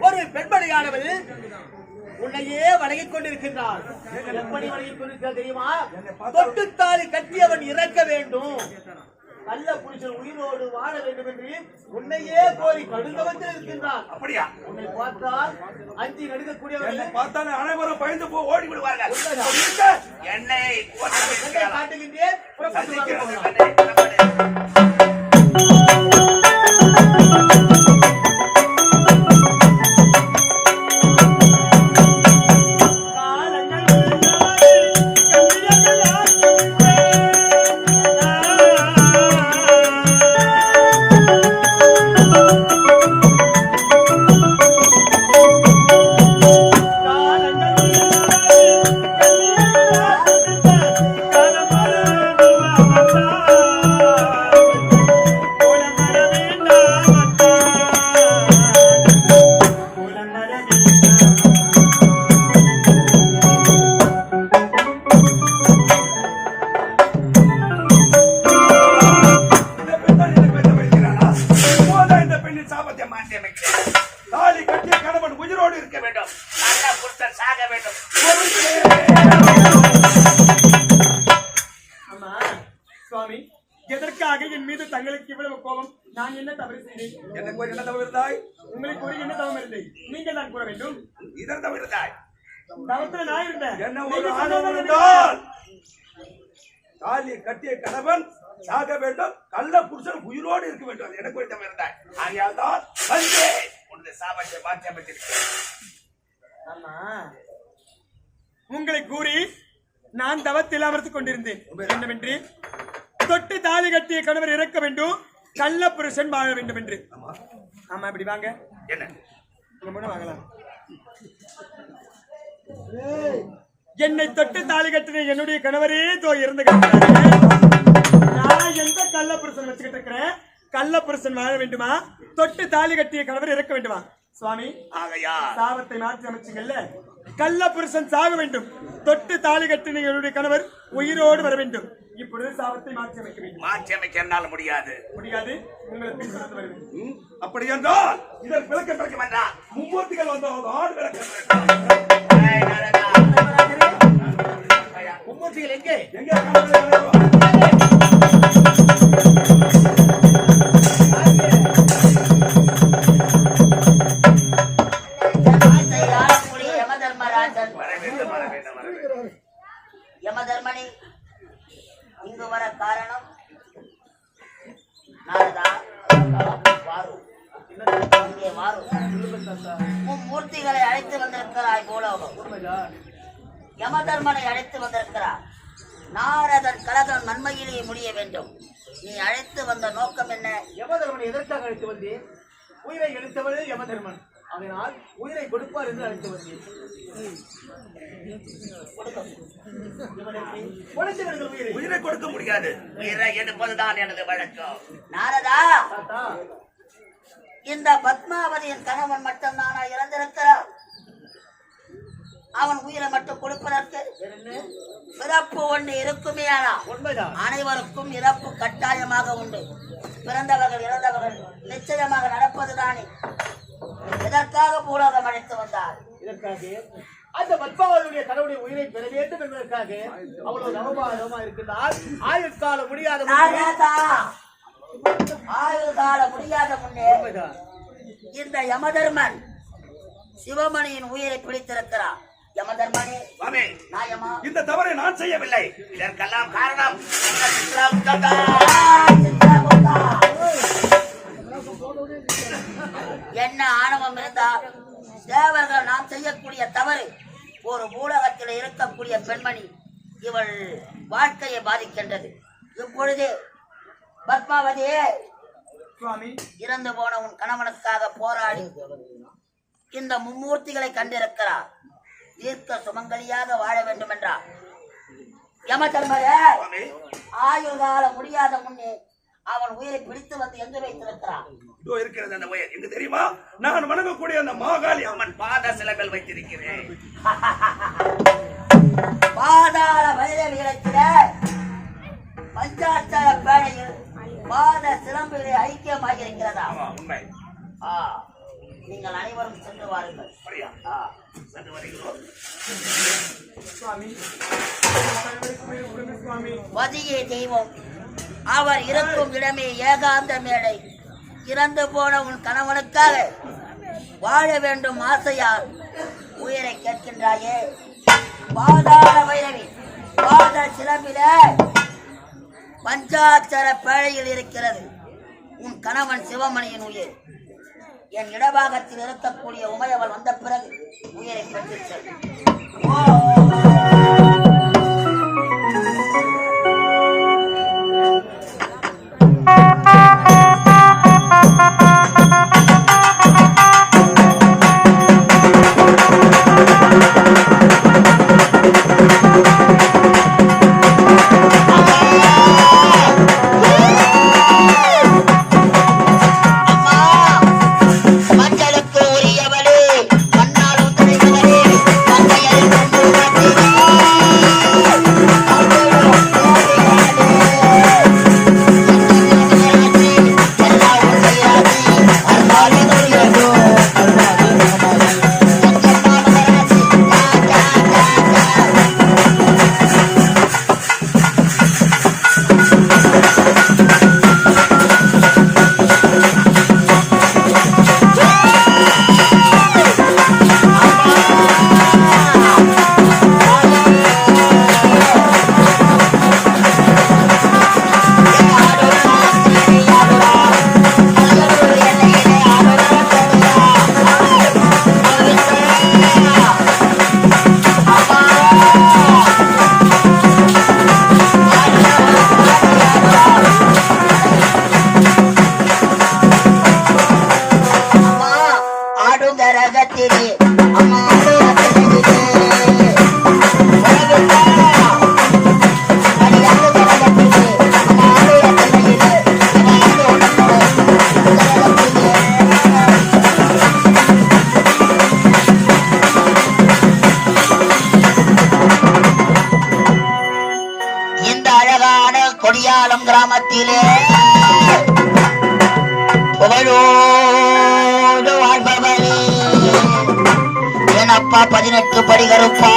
ஒரு பெண்மணியானவள் உன்னையே வணங்கிக் கொண்டிருக்கின்றார். எப்படி வணங்கிக் கொண்டிருக்கிறார் தெரியுமா? தொட்டுத்தாலி கட்டியவன் இறக்க வேண்டும், நல்ல புருஷன் உயிரோடு வாழ வேண்டும் என்று உன்னையே கோரி கடுங்கவத்தில் இருக்கின்றார். அப்படியா? உன்னை பார்த்தால் அஞ்சி நடுக்கக்கூடியவர்கள் பார்த்தாலே அனைவரும் பயந்து போ ஓடி விடுவார்கள். என்னை காட்டுகின்றேன். எதற்காக என் மீது தங்களுக்கு இவ்வளவு கோபம்? நான் என்ன தவறு செய்தேன்? எனக்கு ஒரு என்ன தவறு இருந்தாய்? உங்களுக்கு ஒரு என்ன தவறு இருந்தேன்? நீங்கள் தான் கூற வேண்டும். இதன் தவறு இருந்தாய்? தவத்துல நான் இருந்தேன். என்ன ஒரு ஆணவம் என்றால் தாலி கட்டிய கணவன் சாக வேண்டும், கள்ள புருஷன் உயிரோடு இருக்க வேண்டும். எனக்கு ஒரு தவறு இருந்தாய். ஆகையால் தான் உன்னுடைய சாபத்தை மாற்றி அமைத்திருக்கிறேன். ஆமா, உங்களை கூறி நான் தவத்தில் அமர்த்துக் கொண்டிருந்தேன். என்னவென்று தொட்டு தாலி கட்டிய கணவர் இறக்க வேண்டும், கள்ள புருஷன் வாழ வேண்டும் என்று. ஆமா, இப்படி வாங்க. என்ன வாங்கலாம்? என்னை தொட்டு தாலி கட்டின என்னுடைய கணவரே இறந்து நான் எந்த கள்ள புருஷன் வச்சுக்கிட்டு இருக்கிறேன்? கள்ள புருஷன் வாழ வேண்டுமா, தொட்டு தாலி கட்டிய கணவர் இறக்க வேண்டுமா? சுவாமி, ஆகையா சாபத்தை மாற்றி அமைச்சுங்கல்ல. கள்ள புருஷன் சாக வேண்டும், தொட்டு தாலி கட்டின என்னுடைய கணவர் உயிரோடு வர வேண்டும். இப்பொழுது சாபத்தை மாற்றி அமைக்க வேண்டும். மாற்றி அமைக்க என்னால் முடியாது. முடியாது, உங்களை பின்தொடர்ந்து வர வேண்டும். அப்படி என்றால் இதற்கு விளக்கம் கிடைக்க வேண்டாம். மும்மூர்த்திகள் வந்தால் விளக்கம். மும்மூர்த்திகள் எங்கே? எங்கே? யமதர்மனே, இங்கு வர காரணம் மூர்த்திகளை அழைத்து வந்திருக்கிறாய் பூலோகம். யமதர்மனை அழைத்து வந்திருக்கிறார். நாரதன் கலகம் நன்மையிலேயே முடிய வேண்டும். நீ அழைத்து வந்த நோக்கம் என்ன? யமதர்மனை எதற்காக அழைத்து வந்தேன்? உயிரை எடுத்தவரே யமதர்மன், அதனால் உயிரை கொடுப்பார் என்று அழைத்து வந்தேன். உயிரை கொடுக்க முடியாது, உயிரை எடுப்பதுதான் எனது வழக்கம். நாரதா, இந்த பத்மாவதியின் கணவன் மட்டும்தானா இறந்திருக்கிறார்? அவன் உயிரை மட்டும் கொடுப்பதற்கு பிறப்பு ஒன்று இருக்குமே. உண்மைதான், அனைவருக்கும் இறப்பு கட்டாயமாக உண்டு. பிறந்தவர்கள் இறந்தவர்கள் நிச்சயமாக நடப்பதுதானே. எதற்காக பூலோகம் அழைத்து வந்தார்? இதற்காக அந்த பத்மாவதியுடைய கணவனுடைய உயிரை பெற வேண்டும் என்பதற்காக அவ்வளவு நவபாரமா இருக்கின்றார். ஆயுட்கால முடியாத முன்னே இந்த யமதர்மன் சிவமணியின் உயிரை பிடித்திருக்கிறார். யமதர்மனே, இந்த தவறை நான் செய்யவில்லை. இதற்கெல்லாம் காரணம் என்ன ஆணவம் இருந்தால் தேவர்கள் நாம் செய்யக்கூடிய தவறு ஒரு பூலகத்தில் இருக்கக்கூடிய பெண்மணி இவள் வாழ்க்கையை பாதிக்கின்றது. இப்பொழுது பத்மாவதி சுவாமி இறந்து போன உன் கணவனுக்காக போராடி இந்த மும்மூர்த்திகளை கண்டிருக்கிறார். தீர்க்க சுமங்கலியாக வாழ வேண்டும் என்றார். யம தர்மரே ஆயுள் காலம் முடியாத முன்னே அவன் உயிரை பிடித்து வந்து எங்கு வைத்திருக்கிறான்? இதோ இருக்கிறது அந்த உயர் எங்க தெரியுமா? நான் வணங்கக்கூடிய அந்த மாகாளி அம்மன் பாத சிலைகள் வைத்திருக்கிறேன். பாதாள வைரவிகளத்தில பஞ்சாட்சர பேழையில் பாத சிலம்பிலே ஐக்கியமாக இருக்கிறதா? உண்மை. நீங்கள் அனைவரும் சென்று வாருங்கள். சென்று வருகிறோம். வதியே தெய்வம், அவர் இருக்கும் இடமே ஏகாந்த மேடை. இறந்து போன உன் கணவனுக்காக வாழ வேண்டும் ஆசையால் உயிரை கேட்கின்றாயே. பாதாள வைரவி பாத சிலம்பில பஞ்சாட்சர பேழையில் இருக்கிறது உன் கணவன் சிவமணியின் உயிர். என் இடபாகத்தில் இருக்கக்கூடிய உமையவள் வந்த பிறகு உயிரை பெற்று செல். கொடியாலம் கிராமத்திலே புகழோடு வாழ்பவரே என் அப்பா 18 படி கருப்பா.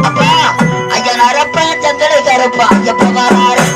அப்பா ஐயன் அரப்பா சங்கரை கருப்பா எப்ப வராரு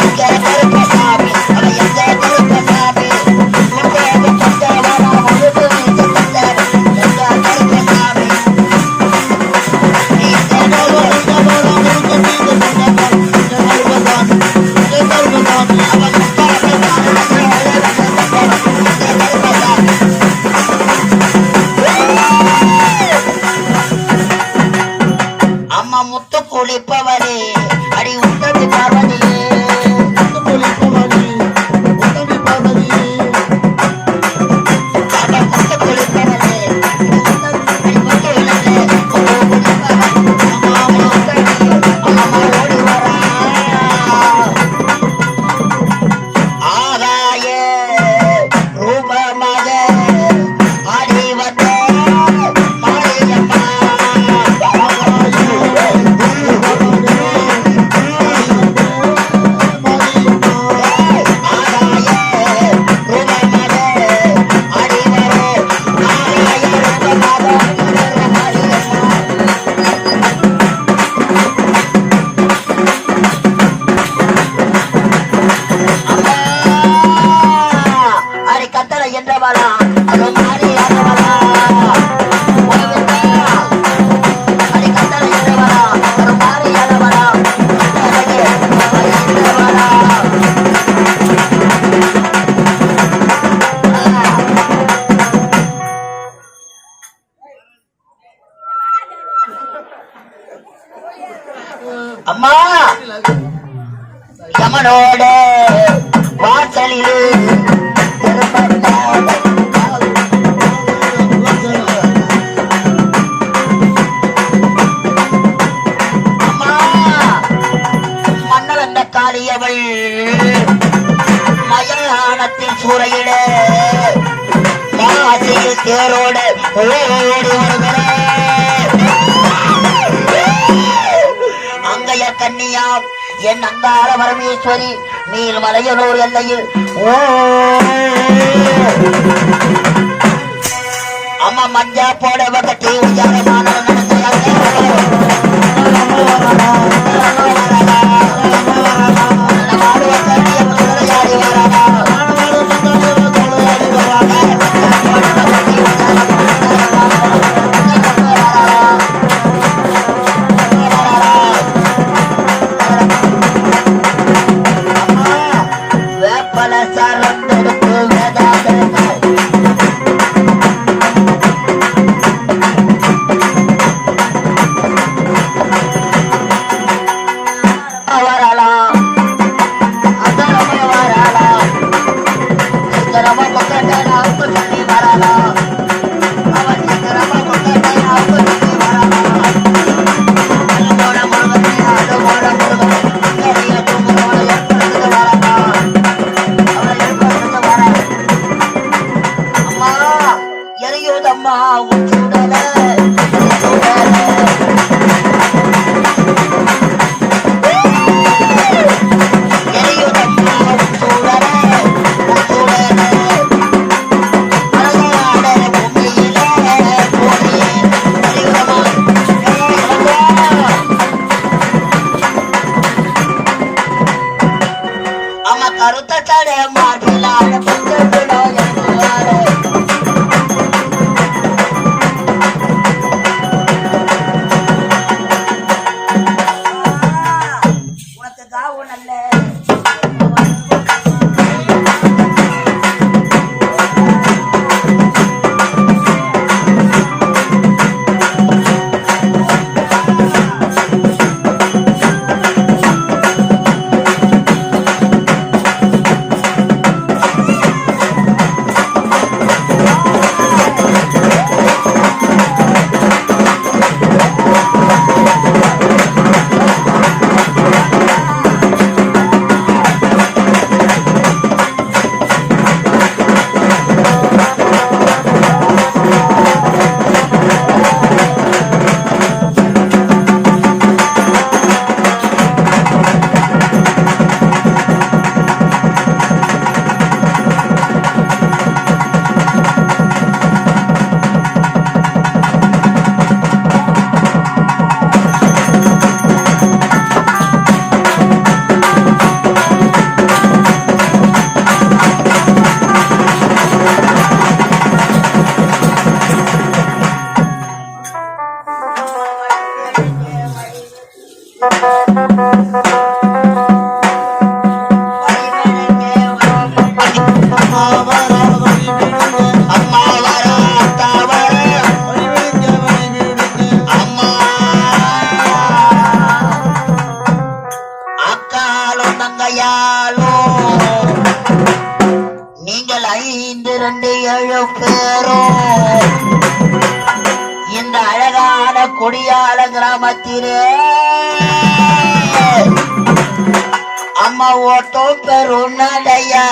கருப்பசாமி யமனோட வாசலிலே காளியவள் மயானத்தில் சூறையிட மாசியில் தேரோட ஓடி அங்கைய கன்னியா என் அங்கார பரமேஸ்வரி நீர்மலையனூர் எல்லையில் அம்மா மஞ்சா போட வகட்டி உஜாரமான நீங்கள் 5, 2, 7 பேரும் இந்த அழகான கொடியால கிராமத்திலே அம்மா ஓட்டோ பெரும் நடையா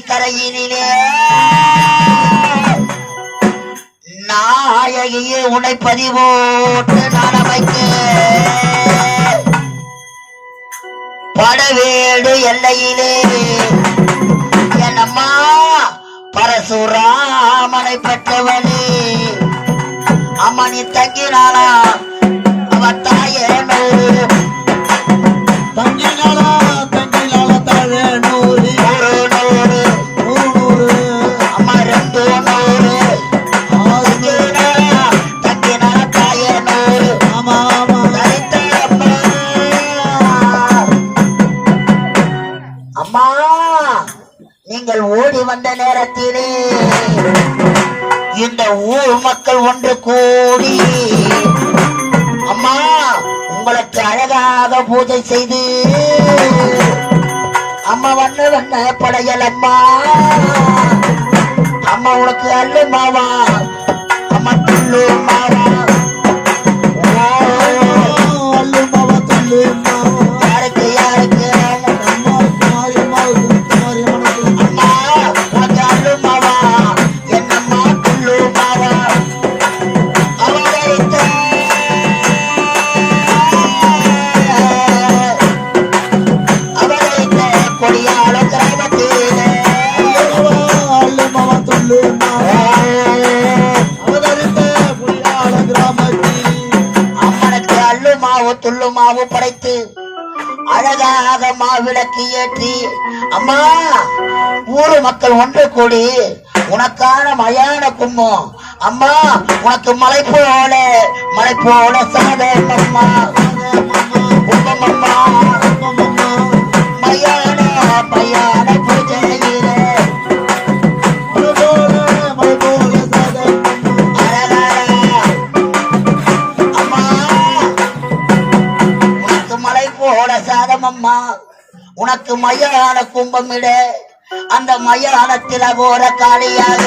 கரையினிலே நாயகியே உன்னை பதிவோட்டு நான் அமைக்க படவேடு எல்லையிலே என் அம்மா பரசுராமனை பெற்றவனே அம்மா நீ தங்கினாளா அவ தாயே தங்கினாளா தாழ நூறு அம்மா 200 தங்கினாளா மக்கள் ஒன்று கூடி அம்மா உங்களுக்கு அழகாக பூஜை செய்து அம்மா வண்ண வண்ண படையல் அம்மா அம்மா உனக்கு அல்லு மாவா அம்மா துள்ளு மாவா யாருக்கு யாருக்கு அம்மா உனக்கு அல்லு மாவா என்னம்மா துள்ளு மாவா அவதரித்த கொடியாள கிராமத்திலே அம்மனுக்கு அள்ளு மாவு துள்ளு மாவு படைத்து அழகாக மாவிளக்கு ஏற்றி அம்மா ஊரு மக்கள் ஒன்று கூடி உனக்கான மயான கும்பம் அம்மா உனக்கு மலை போல சாதம் அம்மா கும்பம் அம்மா மயான பூஜையிலே சாதம் அம்மா உனக்கு மயான கும்பமிட அந்த மயானத்தில் அகோர காளியாக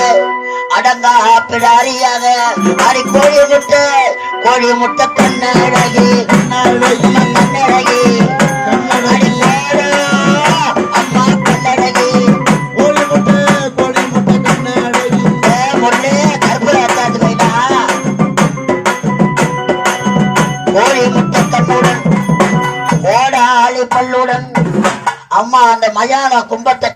அடங்கா பிடாரியாக அடி கோழி முட்டை கண்ணழகி கண்ணழகி அம்மா கண்ணழகி முட்டை கற்பூராத்தாது வைடா கோழி முட்டை கண்ணுடன் ஓடாளி பல்லுடன் அம்மா அந்த மயான கும்பத்தை